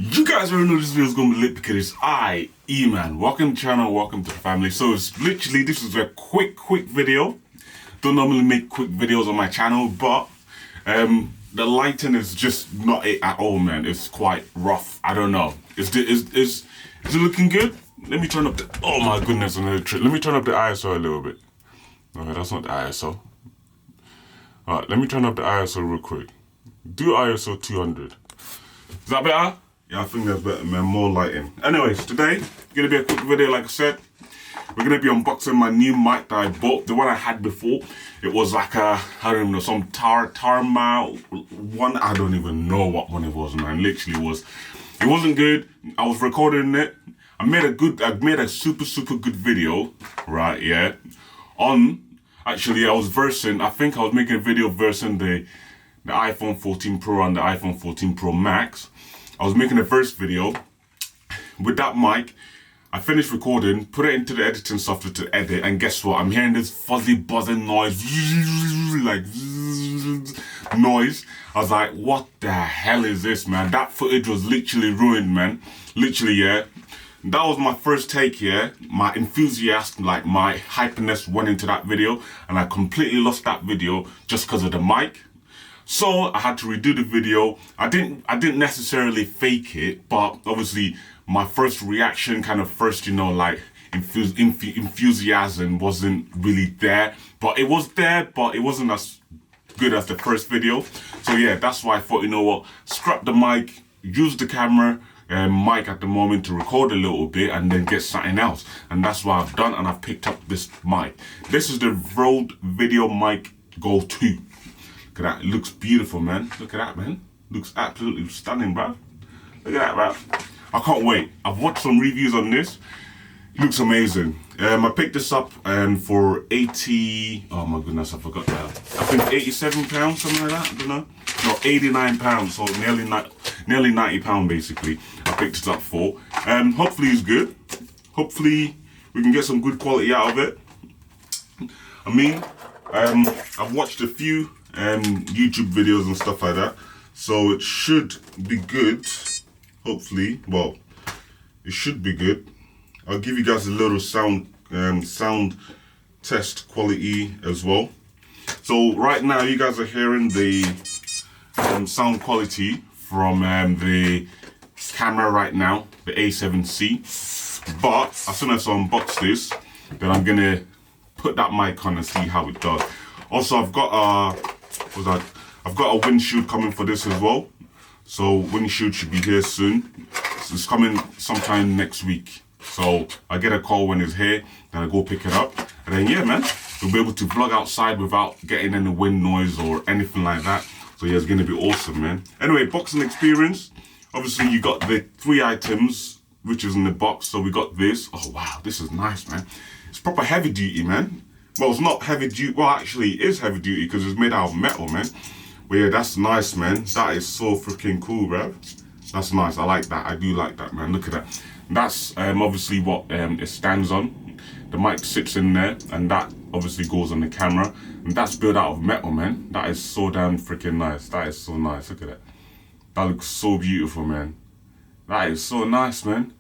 You guys already know this video is going to be lit because it's I, E-Man. Welcome to the channel, welcome to the family. So it's literally, this is a quick video. Don't normally make quick videos on my channel, but the lighting is just not it at all, man. It's quite rough. I don't know. Is it looking good? Let me turn up the, oh my goodness, another trick. Let me turn up the ISO a little bit. Okay, that's not the ISO. Alright, let me turn up the ISO real quick. Do ISO 200. Is that better? Yeah, I think that's better, man. More lighting. Anyways, today, gonna be a quick video, like I said. We're gonna be unboxing my new mic that I bought. The one I had before, it was like a, I don't even know, some Tarma one. I don't even know what one it was, man. Literally it wasn't good. I was recording it. I made a super good video, right? Yeah. Actually, I think I was making a video versing the iPhone 14 Pro and the iPhone 14 Pro Max. I was making a first video with that mic. I finished recording, put it into the editing software to edit, and guess what? I'm hearing this fuzzy buzzing noise, like noise. I was like, what the hell is this, man? That footage was literally ruined, man. Literally, yeah. That was my first take, yeah. My enthusiasm, like my hyperness went into that video, and I completely lost that video just because of the mic. So I had to redo the video. I didn't necessarily fake it, but obviously my first reaction, kind of first, you know, like enthusiasm wasn't really there. But it was there, but it wasn't as good as the first video. So yeah, that's why I thought, you know what, scrap the mic, use the camera mic at the moment to record a little bit and then get something else. And that's what I've done, and I've picked up this mic. This is the Rode VideoMic Go 2. Look at that, it looks beautiful, man. Look at that, man. Looks absolutely stunning, bruv. Look at that, bruv. I can't wait. I've watched some reviews on this. It looks amazing. I picked this up for 80, oh my goodness, I forgot that. I think £87, something like that, I don't know. No, £89, so nearly £90 basically. I picked it up for. Hopefully it's good. Hopefully we can get some good quality out of it. I mean, I've watched a few YouTube videos and stuff like that, so it should be good. Hopefully, well, it should be good. I'll give you guys a little sound test quality as well. So right now you guys are hearing the sound quality from the camera right now, the A7C. But as soon as I unbox this, then I'm gonna put that mic on and see how it does. Also, I've got a windshield coming for this as well. So windshield should be here soon. So it's coming sometime next week. So I get a call when it's here, then I go pick it up. And then yeah, man, we'll be able to vlog outside without getting any wind noise or anything like that. So yeah, it's gonna be awesome, man. Anyway, boxing experience. Obviously you got the 3 items which is in the box. So we got this. Oh wow, this is nice, man. It's proper heavy duty, man. Well, it's not heavy duty. Well, actually it is heavy duty because it's made out of metal, man. But yeah, that's nice, man. That is so freaking cool, bruv. That's nice. I like that. I do like that, man. Look at that. That's obviously what it stands on. The mic sits in there, and that obviously goes on the camera. And that's built out of metal, man. That is so damn freaking nice. That is so nice. Look at that. That looks so beautiful, man. That is so nice, man.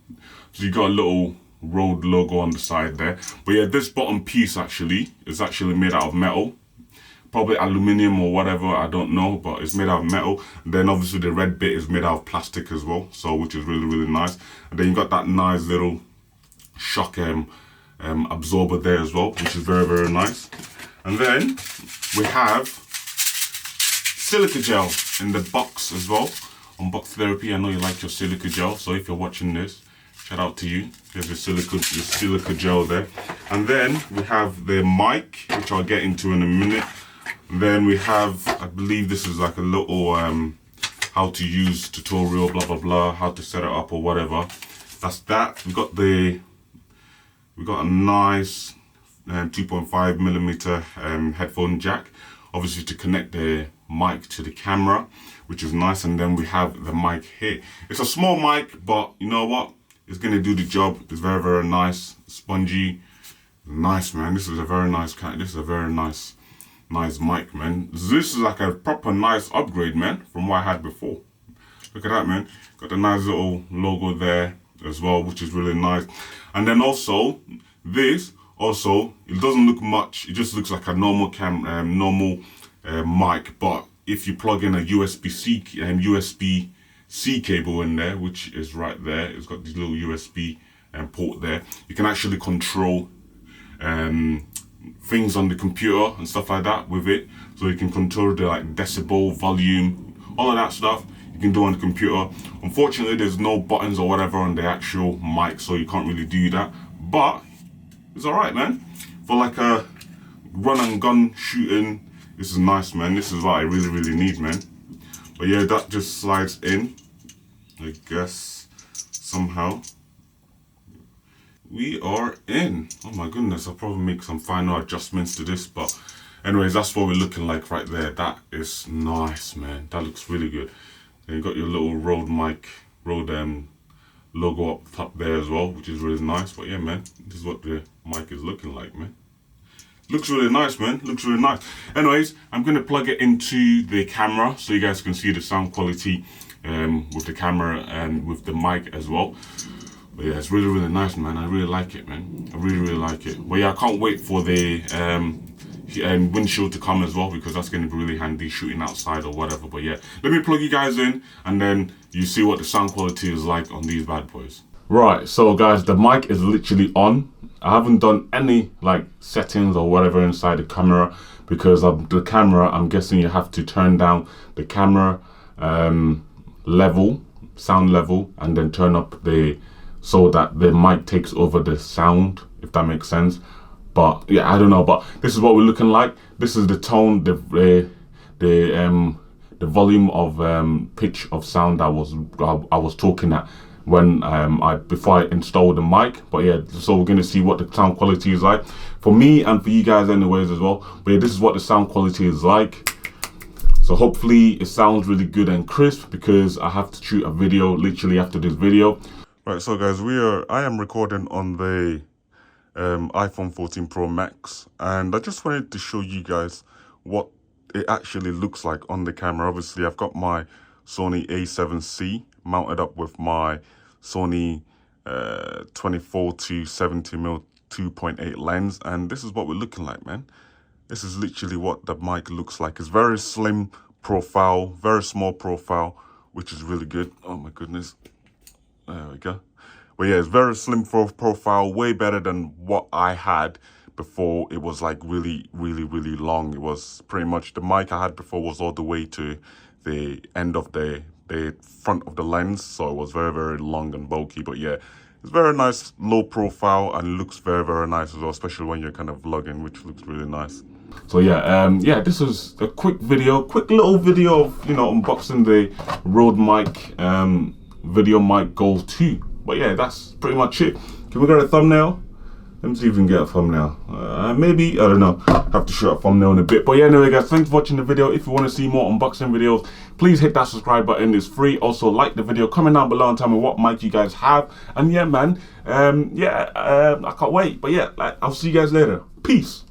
So you got a little Rode logo on the side there. But yeah, this bottom piece actually is actually made out of metal. Probably aluminium or whatever, I don't know, but it's made out of metal. And then obviously the red bit is made out of plastic as well, so which is really nice. And then you got that nice little shock absorber there as well, which is very nice. And then we have silica gel in the box as well. Unbox Therapy, I know you like your silica gel, so if you're watching this, shout out to you. There's your silica gel there. And then we have the mic, which I'll get into in a minute. Then we have, I believe this is like a little how to use tutorial, blah blah blah, how to set it up or whatever. That's that. We got a nice 2.5mm headphone jack, obviously to connect the mic to the camera, which is nice. And then we have the mic here. It's a small mic, but you know what? It's gonna do the job. It's very nice, spongy, nice, man. This is a very nice kind. This is a very nice mic, man. This is like a proper nice upgrade, man, from what I had before. Look at that, man. Got the nice little logo there as well, which is really nice. And then also this, it doesn't look much. It just looks like a normal mic, but if you plug in a USB-C cable in there, which is right there, it's got this little USB port there. You can actually control things on the computer and stuff like that with it. So you can control the like decibel, volume, all of that stuff you can do on the computer. Unfortunately, there's no buttons or whatever on the actual mic, so you can't really do that. But it's alright, man. For like a run and gun shooting, this is nice, man. This is what I really, really need, man. But yeah, that just slides in, I guess, somehow. We are in. Oh my goodness, I'll probably make some final adjustments to this, but anyways, that's what we're looking like right there. That is nice, man. That looks really good. And you got your little Rode logo up top there as well, which is really nice. But yeah, man, this is what the mic is looking like, man. Looks really nice, man. Looks really nice. Anyways, I'm gonna plug it into the camera so you guys can see the sound quality with the camera and with the mic as well. But yeah, it's really, really nice, man. I really like it, man. I really, really like it. But yeah, I can't wait for the windshield to come as well, because that's going to be really handy shooting outside or whatever. But yeah, let me plug you guys in and then you see what the sound quality is like on these bad boys. Right, so guys, the mic is literally on. I haven't done any like settings or whatever inside the camera, because of the camera, I'm guessing you have to turn down the camera level, sound level, and then turn up so that the mic takes over the sound, if that makes sense. But yeah, I don't know, but this is what we're looking like. This is the tone, the volume of pitch of sound I was talking at when before I installed the mic. But yeah, so we're gonna see what the sound quality is like for me and for you guys anyways as well. But yeah, this is what the sound quality is like. So hopefully it sounds really good and crisp, because I have to shoot a video literally after this video. Right, so guys, I am recording on the iPhone 14 Pro Max, and I just wanted to show you guys what it actually looks like on the camera. Obviously, I've got my Sony A7C mounted up with my Sony 24 to 70mm 2.8 lens, and this is what we're looking like, man. This is literally what the mic looks like. It's very slim profile, very small profile, which is really good. Oh my goodness. There we go. But yeah, it's very slim profile, way better than what I had before. It was like really, really, really long. It was pretty much, the mic I had before was all the way to the end of the front of the lens. So it was very, very long and bulky. But yeah, it's very nice, low profile, and looks very, very nice as well, especially when you're kind of vlogging, which looks really nice. So yeah, this was a quick little video of, you know, unboxing the rodemic VideoMic Go 2. But yeah, that's pretty much it. Can we get a thumbnail? Let me see if we can get a thumbnail. Maybe, I don't know. Have to shoot a thumbnail in a bit. But yeah, anyway guys, thanks for watching the video. If you want to see more unboxing videos, please hit that subscribe button. It's free. Also like the video, comment down below and tell me what mic you guys have. And yeah, man, I can't wait. But yeah, I'll see you guys later. Peace.